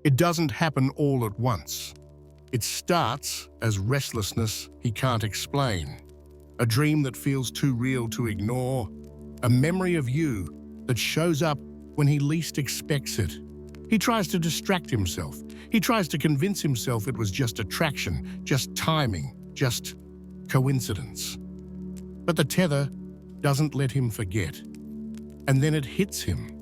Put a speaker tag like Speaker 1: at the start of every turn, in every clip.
Speaker 1: It doesn't happen all at once. It starts as restlessness he can't explain, a dream that feels too real to ignore, a memory of you that shows up when he least expects it. He tries to distract himself. He tries to convince himself it was just attraction, just timing, just coincidence. But the tether doesn't let him forget. And then it hits him.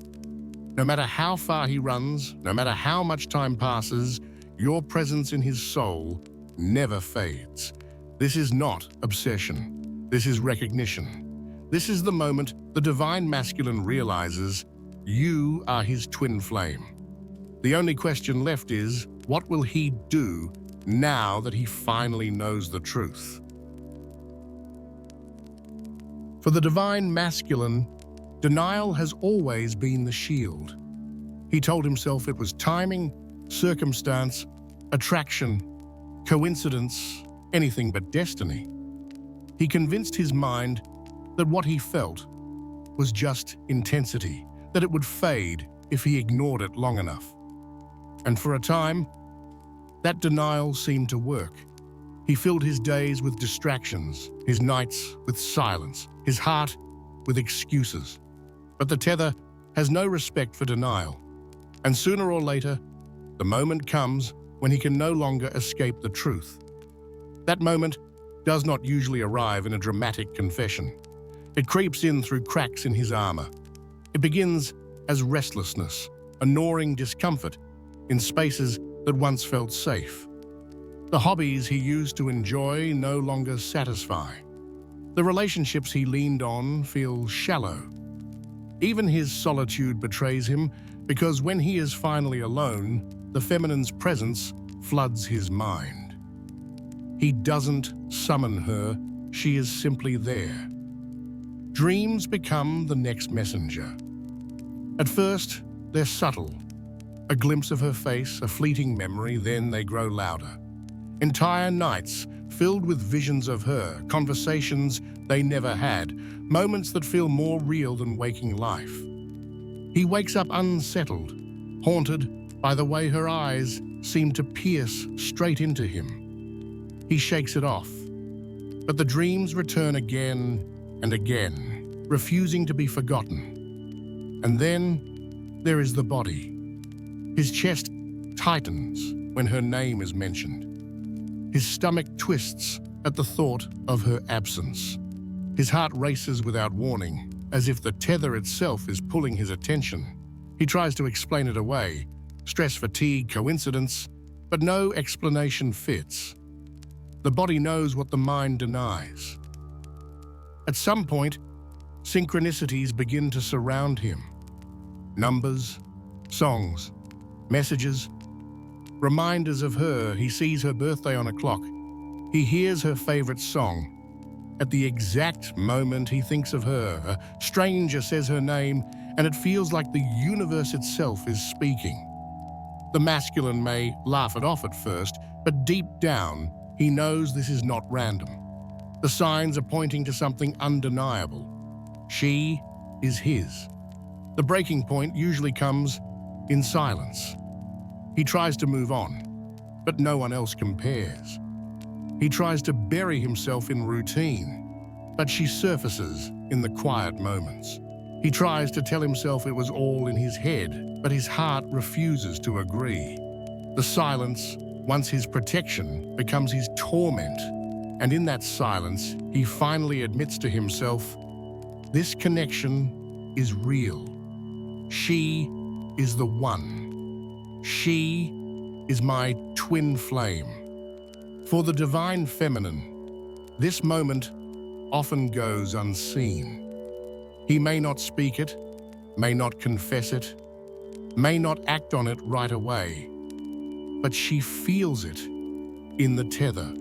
Speaker 1: No matter how far he runs, no matter how much time passes, your presence in his soul never fades. This is not obsession. This is recognition. This is the moment the divine masculine realizes you are his twin flame. The only question left is, what will he do now that he finally knows the truth? For the divine masculine, denial has always been the shield. He told himself it was timing, circumstance, attraction, coincidence, anything but destiny. He convinced his mind that what he felt was just intensity, that it would fade if he ignored it long enough. And for a time, that denial seemed to work. He filled his days with distractions, his nights with silence, his heart with excuses. But the tether has no respect for denial. And sooner or later, the moment comes when he can no longer escape the truth. That moment does not usually arrive in a dramatic confession. It creeps in through cracks in his armor. It begins as restlessness, a gnawing discomfort in spaces that once felt safe. The hobbies he used to enjoy no longer satisfy. The relationships he leaned on feel shallow. Even his solitude betrays him because when he is finally alone, the feminine's presence floods his mind. He doesn't summon her, she is simply there. Dreams become the next messenger. At first, they're subtle. A glimpse of her face, a fleeting memory, then they grow louder. Entire nights filled with visions of her, conversations they never had, moments that feel more real than waking life. He wakes up unsettled, haunted by the way her eyes seem to pierce straight into him. He shakes it off, but the dreams return again and again, refusing to be forgotten. And then there is the body. His chest tightens when her name is mentioned. His stomach twists at the thought of her absence. His heart races without warning, as if the tether itself is pulling his attention. He tries to explain it away, stress, fatigue, coincidence, but no explanation fits. The body knows what the mind denies. At some point, synchronicities begin to surround him. Numbers, songs, messages, reminders of her. He sees her birthday on a clock. He hears her favorite song. At the exact moment he thinks of her, a stranger says her name, and it feels like the universe itself is speaking. The masculine may laugh it off at first, but deep down, he knows this is not random. The signs are pointing to something undeniable. She is his. The breaking point usually comes in silence. He tries to move on, but no one else compares. He tries to bury himself in routine, but she surfaces in the quiet moments. He tries to tell himself it was all in his head, but his heart refuses to agree. The silence, once his protection, becomes his torment, and in that silence, he finally admits to himself, this connection is real. She is the one. She is my twin flame. For the divine feminine, this moment often goes unseen. He may not speak it, may not confess it, may not act on it right away, but she feels it in the tether.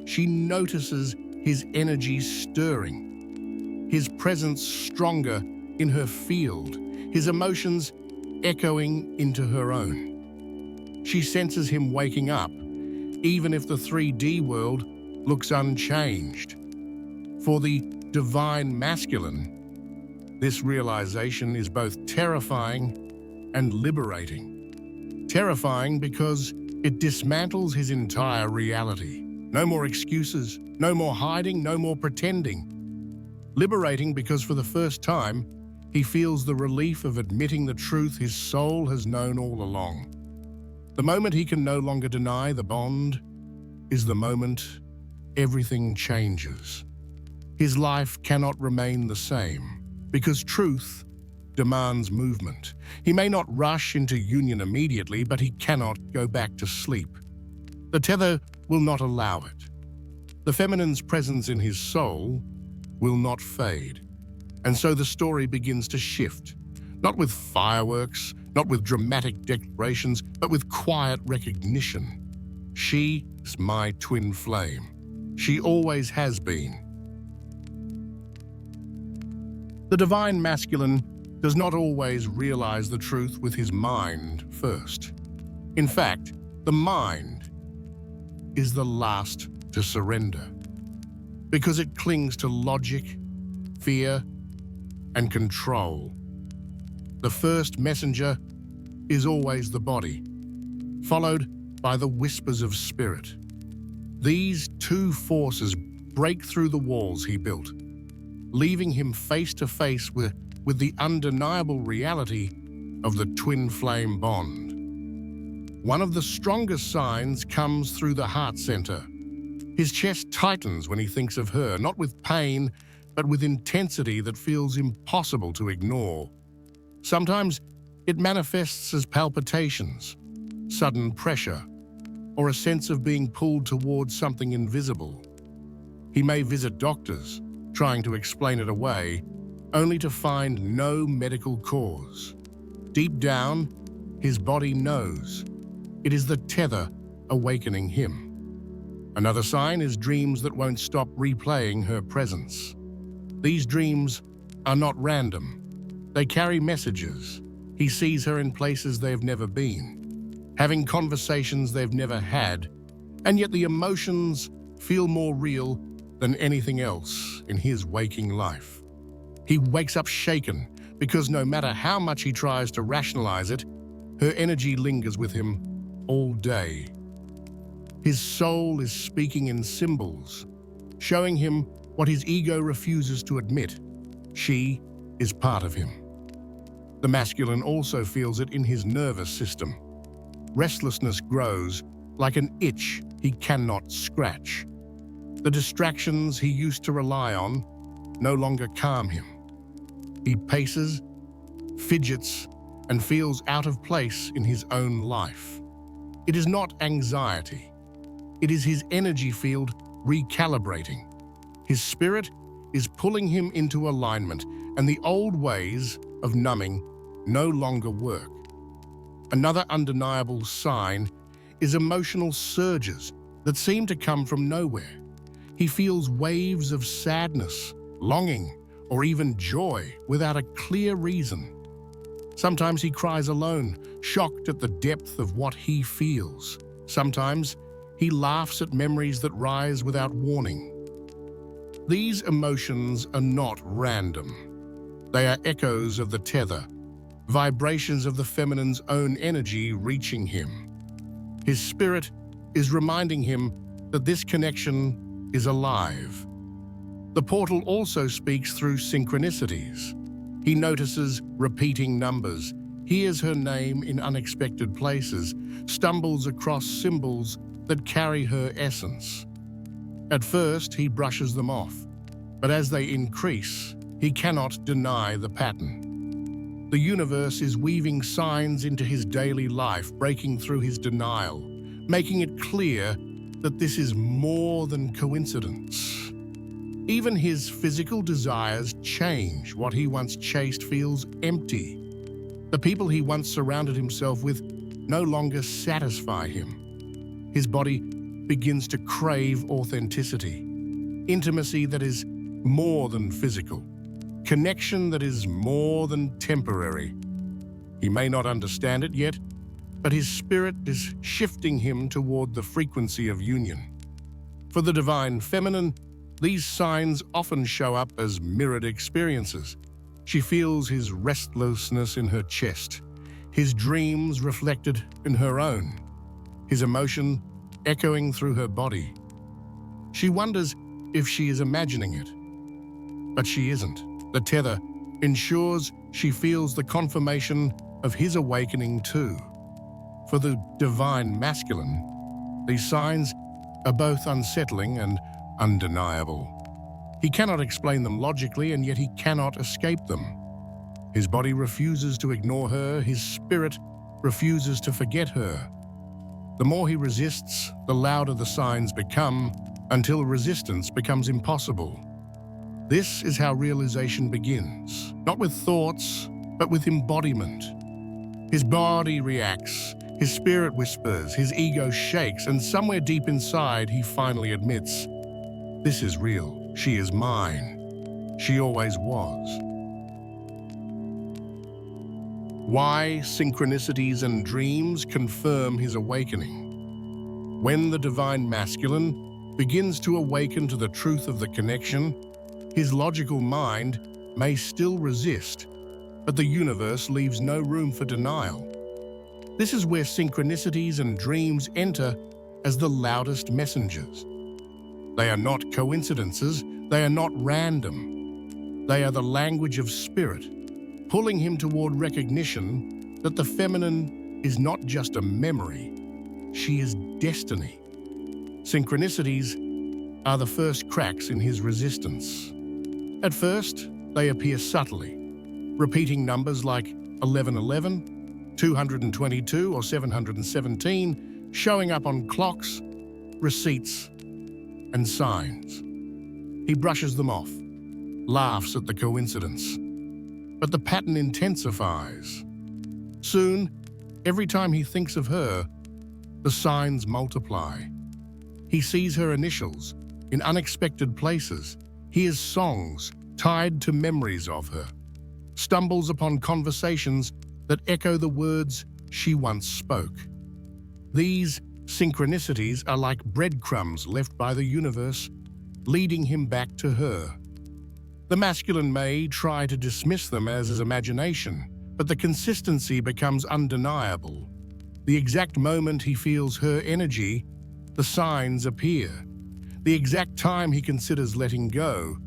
Speaker 1: She notices his energy stirring, his presence stronger in her field, his emotions echoing into her own. She senses him waking up, even if the 3D world looks unchanged. For the divine masculine, this realization is both terrifying and liberating. Terrifying because it dismantles his entire reality. No more excuses, no more hiding, no more pretending. Liberating because for the first time, he feels the relief of admitting the truth his soul has known all along. The moment he can no longer deny the bond is the moment everything changes. His life cannot remain the same because truth demands movement. He may not rush into union immediately, but he cannot go back to sleep. The tether will not allow it. The feminine's presence in his soul will not fade. And so the story begins to shift, not with fireworks, not with dramatic declarations, but with quiet recognition. She is my twin flame. She always has been. The divine masculine does not always realize the truth with his mind first. In fact, the mind is the last to surrender because it clings to logic, fear, and control. The first messenger is always the body, followed by the whispers of spirit. These two forces break through the walls he built, leaving him face to face with the undeniable reality of the twin flame bond. One of the strongest signs comes through the heart center. His chest tightens when he thinks of her, not with pain, but with intensity that feels impossible to ignore. Sometimes it manifests as palpitations, sudden pressure, or a sense of being pulled towards something invisible. He may visit doctors, trying to explain it away, only to find no medical cause. Deep down, his body knows. It is the tether awakening him. Another sign is dreams that won't stop replaying her presence. These dreams are not random. They carry messages. He sees her in places they've never been, having conversations they've never had, and yet the emotions feel more real than anything else in his waking life. He wakes up shaken because no matter how much he tries to rationalize it, her energy lingers with him all day. His soul is speaking in symbols, showing him what his ego refuses to admit. She is part of him. The masculine also feels it in his nervous system. Restlessness grows like an itch he cannot scratch. The distractions he used to rely on no longer calm him. He paces, fidgets, and feels out of place in his own life. It is not anxiety. It is his energy field recalibrating. His spirit is pulling him into alignment, and the old ways of numbing no longer work. Another undeniable sign is emotional surges that seem to come from nowhere. He feels waves of sadness, longing, or even joy without a clear reason. Sometimes he cries alone, shocked at the depth of what he feels. Sometimes he laughs at memories that rise without warning. These emotions are not random. They are echoes of the tether, vibrations of the feminine's own energy reaching him. His spirit is reminding him that this connection is alive. The portal also speaks through synchronicities. He notices repeating numbers, hears her name in unexpected places, stumbles across symbols that carry her essence. At first, he brushes them off, but as they increase, he cannot deny the pattern. The universe is weaving signs into his daily life, breaking through his denial, making it clear that this is more than coincidence. Even his physical desires change. What he once chased feels empty. The people he once surrounded himself with no longer satisfy him. His body begins to crave authenticity, intimacy that is more than physical, connection that is more than temporary. He may not understand it yet, but his spirit is shifting him toward the frequency of union. For the divine feminine, these signs often show up as mirrored experiences. She feels his restlessness in her chest, his dreams reflected in her own, his emotion echoing through her body. She wonders if she is imagining it, but she isn't. The tether ensures she feels the confirmation of his awakening too. For the divine masculine, these signs are both unsettling and undeniable. He cannot explain them logically, and yet he cannot escape them. His body refuses to ignore her, his spirit refuses to forget her. The more he resists, the louder the signs become, until resistance becomes impossible. This is how realization begins, not with thoughts, but with embodiment. His body reacts, his spirit whispers, his ego shakes, and somewhere deep inside he finally admits, "This is real. She is mine. She always was." Why synchronicities and dreams confirm his awakening. When the divine masculine begins to awaken to the truth of the connection, his logical mind may still resist, but the universe leaves no room for denial. This is where synchronicities and dreams enter as the loudest messengers. They are not coincidences, they are not random. They are the language of spirit, pulling him toward recognition that the feminine is not just a memory, she is destiny. Synchronicities are the first cracks in his resistance. At first, they appear subtly, repeating numbers like 1111, 222 or 717, showing up on clocks, receipts, and signs. He brushes them off, laughs at the coincidence. But the pattern intensifies. Soon, every time he thinks of her, the signs multiply. He sees her initials in unexpected places, hears songs tied to memories of her, stumbles upon conversations that echo the words she once spoke. These synchronicities are like breadcrumbs left by the universe, leading him back to her. The masculine may try to dismiss them as his imagination, but the consistency becomes undeniable. The exact moment he feels her energy, the signs appear. The exact time he considers letting go,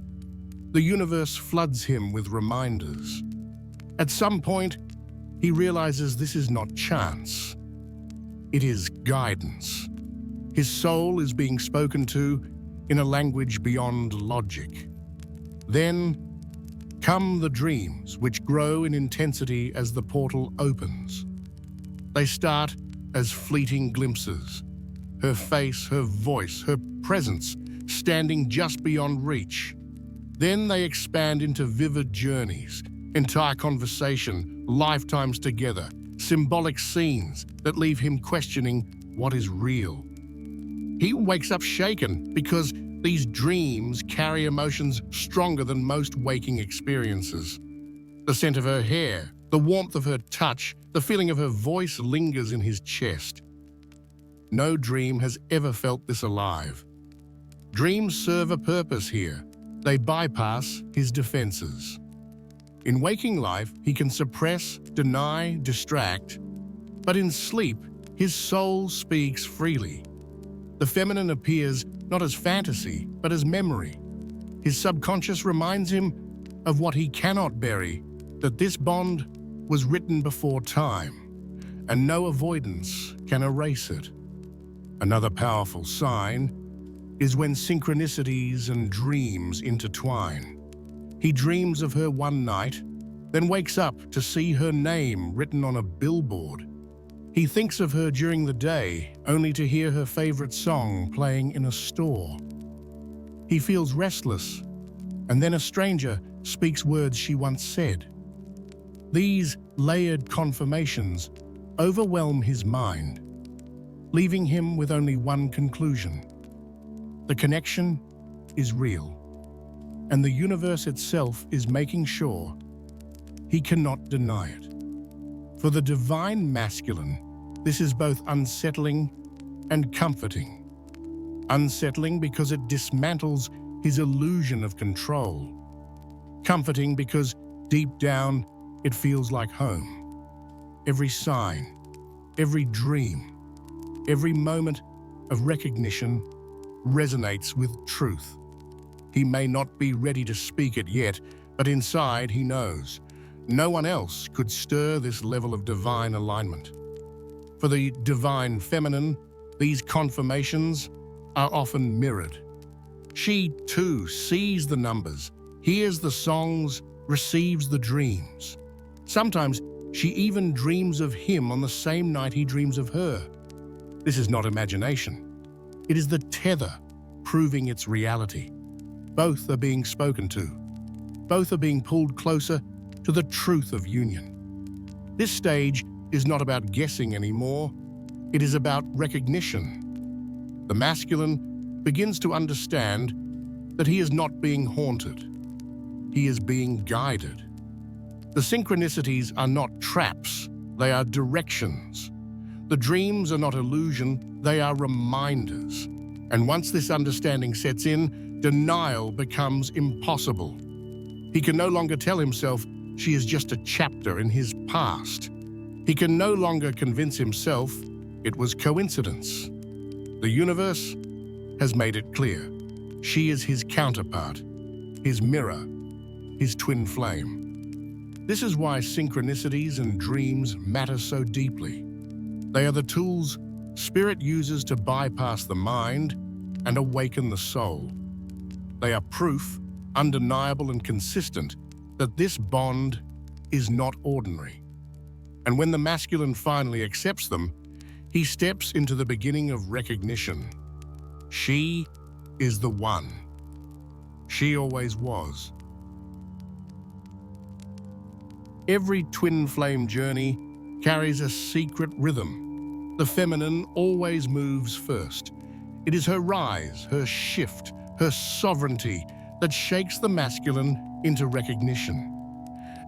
Speaker 1: the universe floods him with reminders. At some point, he realizes this is not chance. It is guidance. His soul is being spoken to in a language beyond logic. Then come the dreams, which grow in intensity as the portal opens. They start as fleeting glimpses, her face, her voice, her presence standing just beyond reach. Then they expand into vivid journeys, entire conversation, lifetimes together, symbolic scenes that leave him questioning what is real. He wakes up shaken because these dreams carry emotions stronger than most waking experiences. The scent of her hair, the warmth of her touch, the feeling of her voice lingers in his chest. No dream has ever felt this alive. Dreams serve a purpose here. They bypass his defenses. In waking life, he can suppress, deny, distract, but in sleep, his soul speaks freely. The feminine appears not as fantasy, but as memory. His subconscious reminds him of what he cannot bury, that this bond was written before time, and no avoidance can erase it. Another powerful sign is when synchronicities and dreams intertwine. He dreams of her one night, then wakes up to see her name written on a billboard. He thinks of her during the day, only to hear her favorite song playing in a store. He feels restless, and then a stranger speaks words she once said. These layered confirmations overwhelm his mind, leaving him with only one conclusion. The connection is real, and the universe itself is making sure he cannot deny it. For the divine masculine, this is both unsettling and comforting. Unsettling because it dismantles his illusion of control. Comforting because deep down it feels like home. every sign, every dream, every moment of recognition resonates with truth. He may not be ready to speak it yet, but inside he knows. No one else could stir this level of divine alignment. For the divine feminine, these confirmations are often mirrored. She, too, sees the numbers, hears the songs, receives the dreams. Sometimes she even dreams of him on the same night he dreams of her. This is not imagination. It is the tether proving its reality. Both are being spoken to. Both are being pulled closer to the truth of union. This stage is not about guessing anymore. It is about recognition. The masculine begins to understand that he is not being haunted. He is being guided. The synchronicities are not traps, they are directions. The dreams are not illusion, they are reminders. And once this understanding sets in, denial becomes impossible. He can no longer tell himself she is just a chapter in his past. He can no longer convince himself it was coincidence. The universe has made it clear. She is his counterpart, his mirror, his twin flame. This is why synchronicities and dreams matter so deeply. They are the tools Spirit uses to bypass the mind and awaken the soul. They are proof, undeniable and consistent, that this bond is not ordinary. And when the masculine finally accepts them, he steps into the beginning of recognition. She is the one. She always was. Every twin flame journey carries a secret rhythm. The feminine always moves first. It is her rise, her shift, her sovereignty that shakes the masculine into recognition.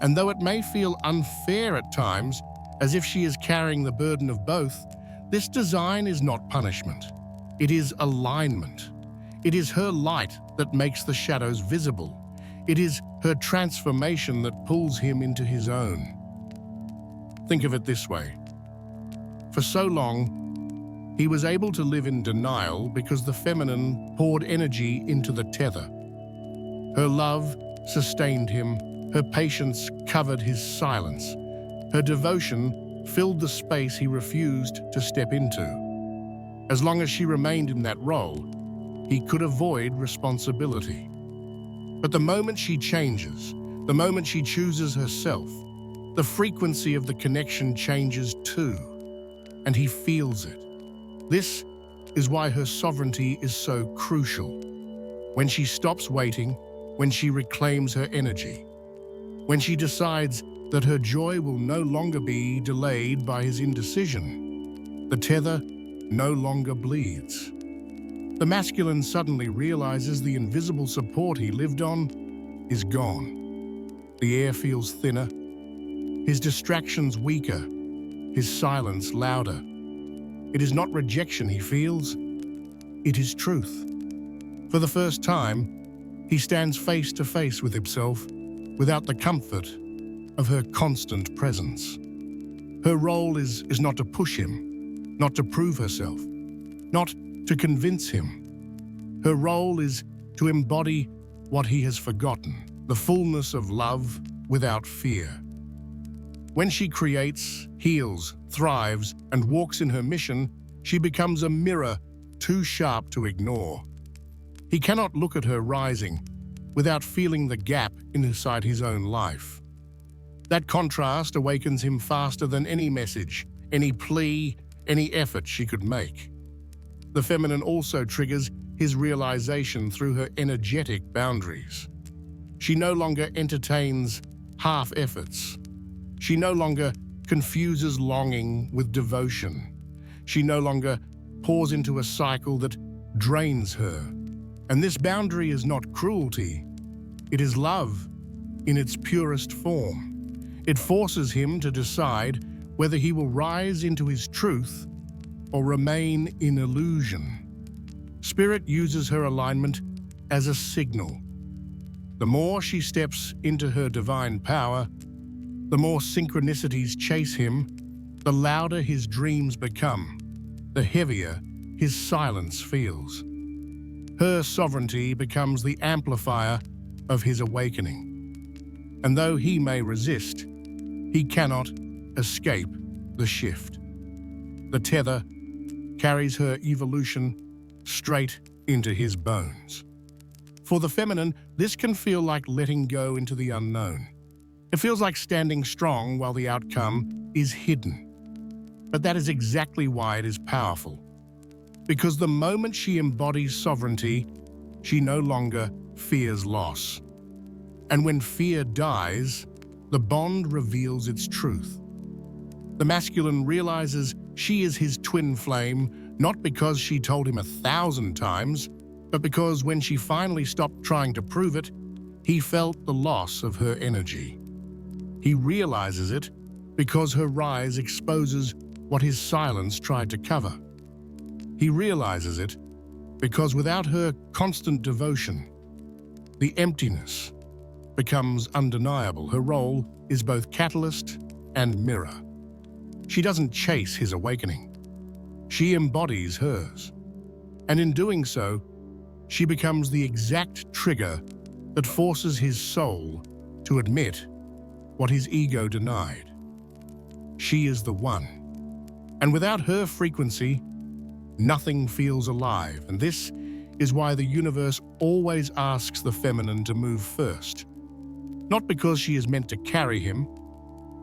Speaker 1: And though it may feel unfair at times, as if she is carrying the burden of both, this design is not punishment. It is alignment. It is her light that makes the shadows visible. It is her transformation that pulls him into his own. Think of it this way. For so long, he was able to live in denial because the feminine poured energy into the tether. Her love sustained him, her patience covered his silence, her devotion filled the space he refused to step into. As long as she remained in that role, he could avoid responsibility. But the moment she changes, the moment she chooses herself, the frequency of the connection changes too, and he feels it. This is why her sovereignty is so crucial. When she stops waiting, when she reclaims her energy, when she decides that her joy will no longer be delayed by his indecision, the tether no longer bleeds. The masculine suddenly realizes the invisible support he lived on is gone. The air feels thinner, his distractions weaker, his silence louder. It is not rejection he feels, it is truth. For the first time, he stands face to face with himself without the comfort of her constant presence. Her role is not to push him, not to prove herself, not to convince him. Her role is to embody what he has forgotten, the fullness of love without fear. When she creates, heals, thrives, and walks in her mission, she becomes a mirror too sharp to ignore. He cannot look at her rising without feeling the gap inside his own life. That contrast awakens him faster than any message, any plea, any effort she could make. The feminine also triggers his realization through her energetic boundaries. She no longer entertains half efforts. She no longer confuses longing with devotion. She no longer pours into a cycle that drains her. And this boundary is not cruelty. It is love in its purest form. It forces him to decide whether he will rise into his truth or remain in illusion. Spirit uses her alignment as a signal. The more she steps into her divine power, the more synchronicities chase him The louder his dreams become, the heavier his silence feels. Her sovereignty becomes the amplifier of his awakening. And though he may resist, he cannot escape the shift. The tether carries her evolution straight into his bones. For the feminine, this can feel like letting go into the unknown. It feels like standing strong while the outcome is hidden. But that is exactly why it is powerful. Because the moment she embodies sovereignty, she no longer fears loss. And when fear dies, the bond reveals its truth. The masculine realizes she is his twin flame, not because she told him 1,000 times, but because when she finally stopped trying to prove it, he felt the loss of her energy. He realizes it because her rise exposes what his silence tried to cover. He realizes it because without her constant devotion, the emptiness becomes undeniable. Her role is both catalyst and mirror. She doesn't chase his awakening. She embodies hers. And in doing so, she becomes the exact trigger that forces his soul to admit what his ego denied. She is the one. And without her frequency, nothing feels alive. And this is why the universe always asks the feminine to move first. Not because she is meant to carry him,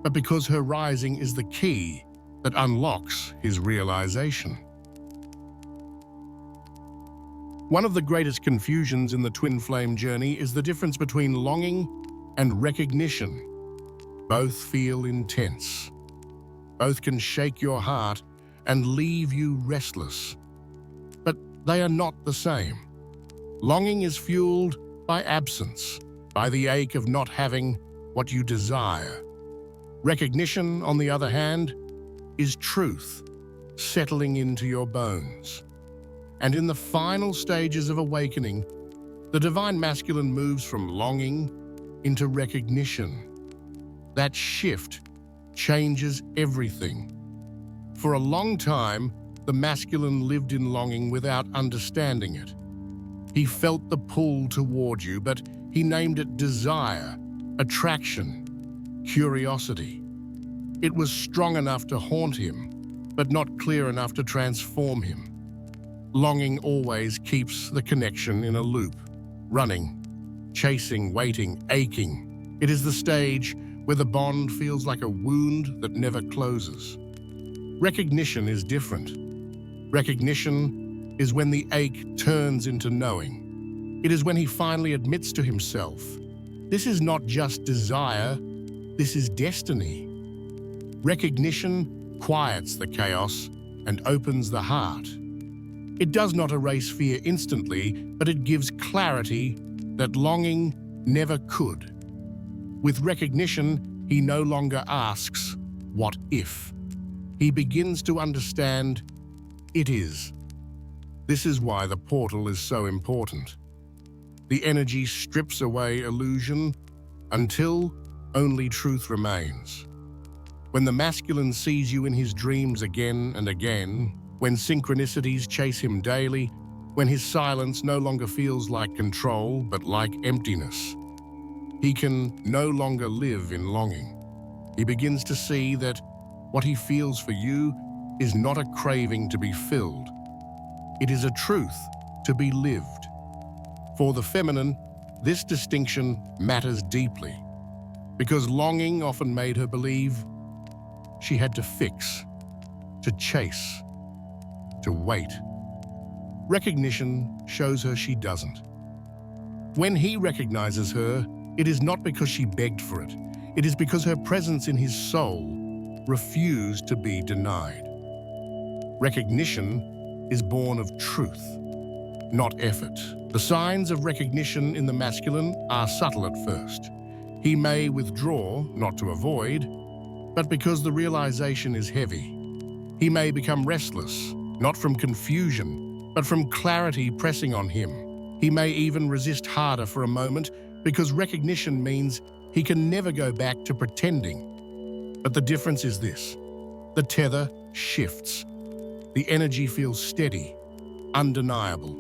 Speaker 1: but because her rising is the key that unlocks his realization. One of the greatest confusions in the twin flame journey is the difference between longing and recognition. Both feel intense. Both can shake your heart and leave you restless. But they are not the same. Longing is fueled by absence, by the ache of not having what you desire. Recognition, on the other hand, is truth settling into your bones. And in the final stages of awakening, the divine masculine moves from longing into recognition. That shift changes everything. For a long time, the masculine lived in longing without understanding it. He felt the pull toward you, but he named it desire, attraction, curiosity. It was strong enough to haunt him, but not clear enough to transform him. Longing always keeps the connection in a loop, running, chasing, waiting, aching. It is the stage where the bond feels like a wound that never closes. Recognition is different. Recognition is when the ache turns into knowing. It is when he finally admits to himself, this is not just desire, this is destiny. Recognition quiets the chaos and opens the heart. It does not erase fear instantly, but it gives clarity that longing never could. With recognition, he no longer asks, what if? He begins to understand, it is. This is why the portal is so important. The energy strips away illusion until only truth remains. When the masculine sees you in his dreams again and again, when synchronicities chase him daily, when his silence no longer feels like control but like emptiness, he can no longer live in longing. He begins to see that what he feels for you is not a craving to be filled. It is a truth to be lived. For the feminine, this distinction matters deeply, because longing often made her believe she had to fix, to chase, to wait. Recognition shows her she doesn't. When he recognizes her, it is not because she begged for it. It is because her presence in his soul refused to be denied. Recognition is born of truth, not effort. The signs of recognition in the masculine are subtle at first. He may withdraw, not to avoid, but because the realization is heavy. He may become restless, not from confusion, but from clarity pressing on him. He may even resist harder for a moment because recognition means he can never go back to pretending. But the difference is this. The tether shifts. The energy feels steady, undeniable.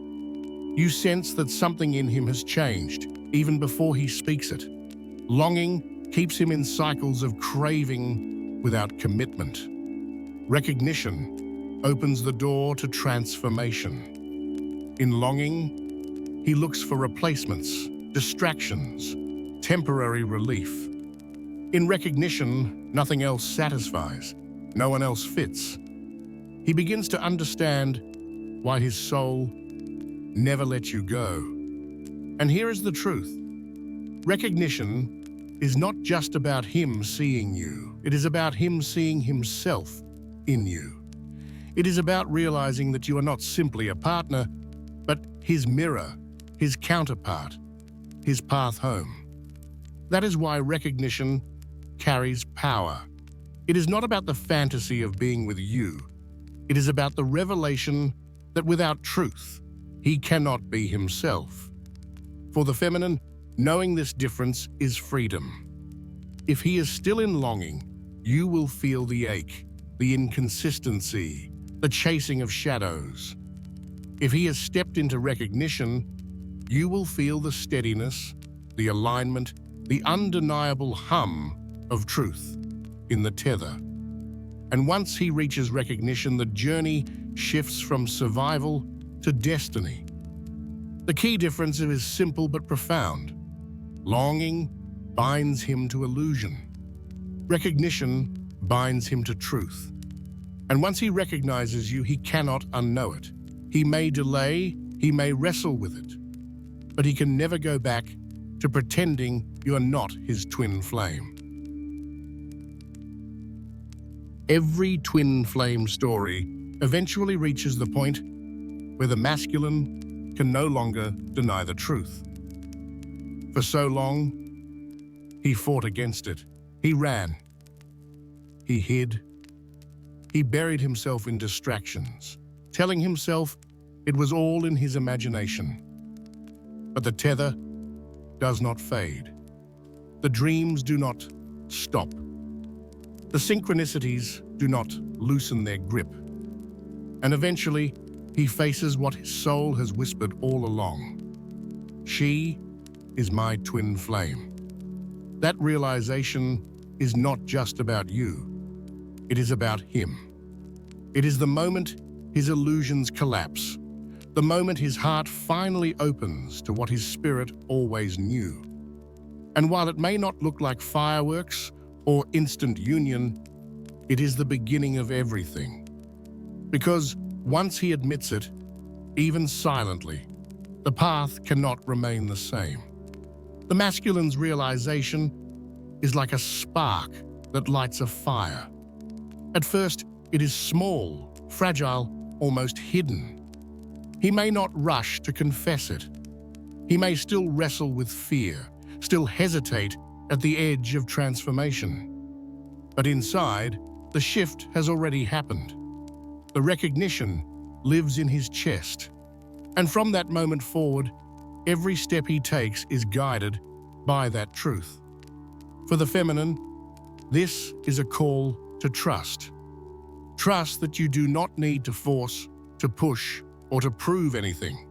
Speaker 1: You sense that something in him has changed, even before he speaks it. Longing keeps him in cycles of craving without commitment. Recognition opens the door to transformation. In longing, he looks for replacements, distractions, temporary relief. In recognition, nothing else satisfies, no one else fits. He begins to understand why his soul never lets you go. And here is the truth. Recognition is not just about him seeing you. It is about him seeing himself in you. It is about realizing that you are not simply a partner, but his mirror, his counterpart, his path home. That is why recognition carries power. It is not about the fantasy of being with you. It is about the revelation that without truth, he cannot be himself. For the feminine, knowing this difference is freedom. If he is still in longing, you will feel the ache, the inconsistency, the chasing of shadows. If he has stepped into recognition, you will feel the steadiness, the alignment, the undeniable hum of truth in the tether. And once he reaches recognition, the journey shifts from survival to destiny. The key difference is simple but profound. Longing binds him to illusion. Recognition binds him to truth. And once he recognizes you, he cannot unknow it. He may delay, he may wrestle with it, but he can never go back to pretending you are not his twin flame. Every twin flame story eventually reaches the point where the masculine can no longer deny the truth. For so long, he fought against it. He ran. He hid. He buried himself in distractions, telling himself it was all in his imagination. But the tether does not fade. The dreams do not stop. The synchronicities do not loosen their grip. And eventually, he faces what his soul has whispered all along. She is my twin flame. That realization is not just about you. It is about him. It is the moment his illusions collapse, the moment his heart finally opens to what his spirit always knew. And while it may not look like fireworks or instant union, it is the beginning of everything. Because once he admits it, even silently, the path cannot remain the same. The masculine's realization is like a spark that lights a fire. At first, it is small, fragile, almost hidden. He may not rush to confess it. He may still wrestle with fear, still hesitate at the edge of transformation. But inside, the shift has already happened. The recognition lives in his chest. And from that moment forward, every step he takes is guided by that truth. For the feminine, this is a call to trust. Trust that you do not need to force, to push, or to prove anything.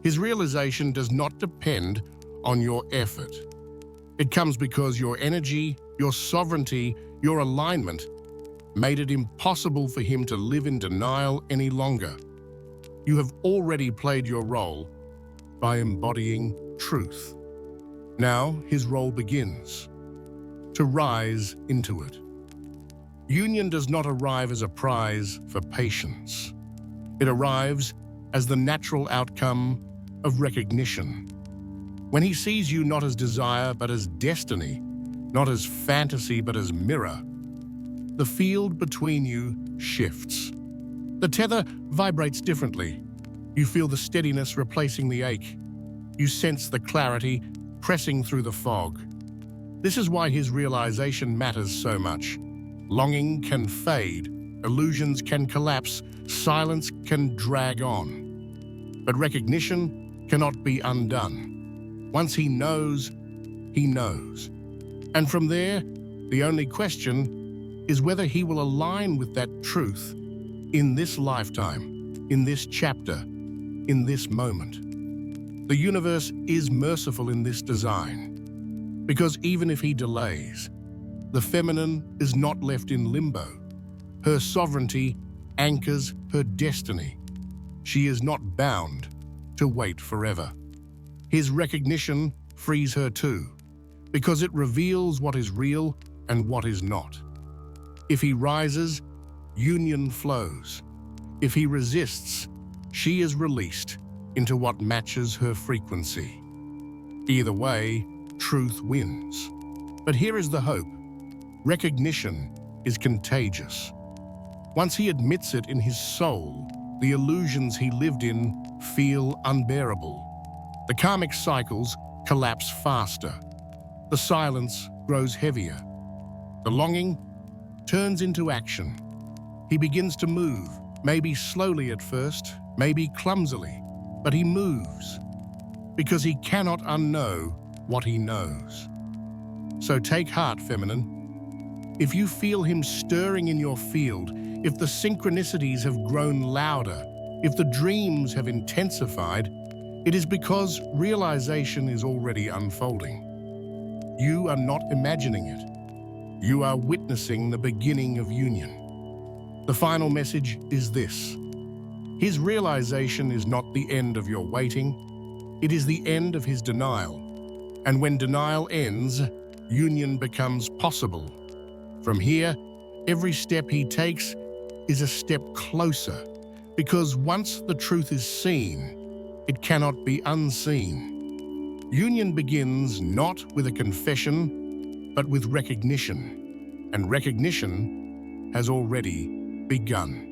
Speaker 1: His realization does not depend on your effort. It comes because your energy, your sovereignty, your alignment made it impossible for him to live in denial any longer. You have already played your role by embodying truth. Now his role begins, to rise into it. Union does not arrive as a prize for patience. It arrives as the natural outcome of recognition. When he sees you not as desire but as destiny, not as fantasy but as mirror, the field between you shifts. The tether vibrates differently. You feel the steadiness replacing the ache. You sense the clarity pressing through the fog. This is why his realization matters so much. Longing can fade, illusions can collapse, silence can drag on. But recognition cannot be undone. Once he knows, he knows. And from there, the only question is whether he will align with that truth in this lifetime, in this chapter, in this moment. The universe is merciful in this design, because even if he delays, the feminine is not left in limbo. Her sovereignty anchors her destiny. She is not bound to wait forever. His recognition frees her too, because it reveals what is real and what is not. If he rises, union flows. If he resists, she is released into what matches her frequency. Either way, truth wins. But here is the hope. Recognition is contagious. Once he admits it in his soul, the illusions he lived in feel unbearable. The karmic cycles collapse faster. The silence grows heavier. The longing turns into action. He begins to move, maybe slowly at first, maybe clumsily, but he moves because he cannot unknow what he knows. So take heart, feminine. If you feel him stirring in your field, if the synchronicities have grown louder, if the dreams have intensified, it is because realization is already unfolding. You are not imagining it. You are witnessing the beginning of union. The final message is this. His realization is not the end of your waiting. It is the end of his denial. And when denial ends, union becomes possible. From here, every step he takes is a step closer, because once the truth is seen, it cannot be unseen. Union begins not with a confession, but with recognition, and recognition has already begun.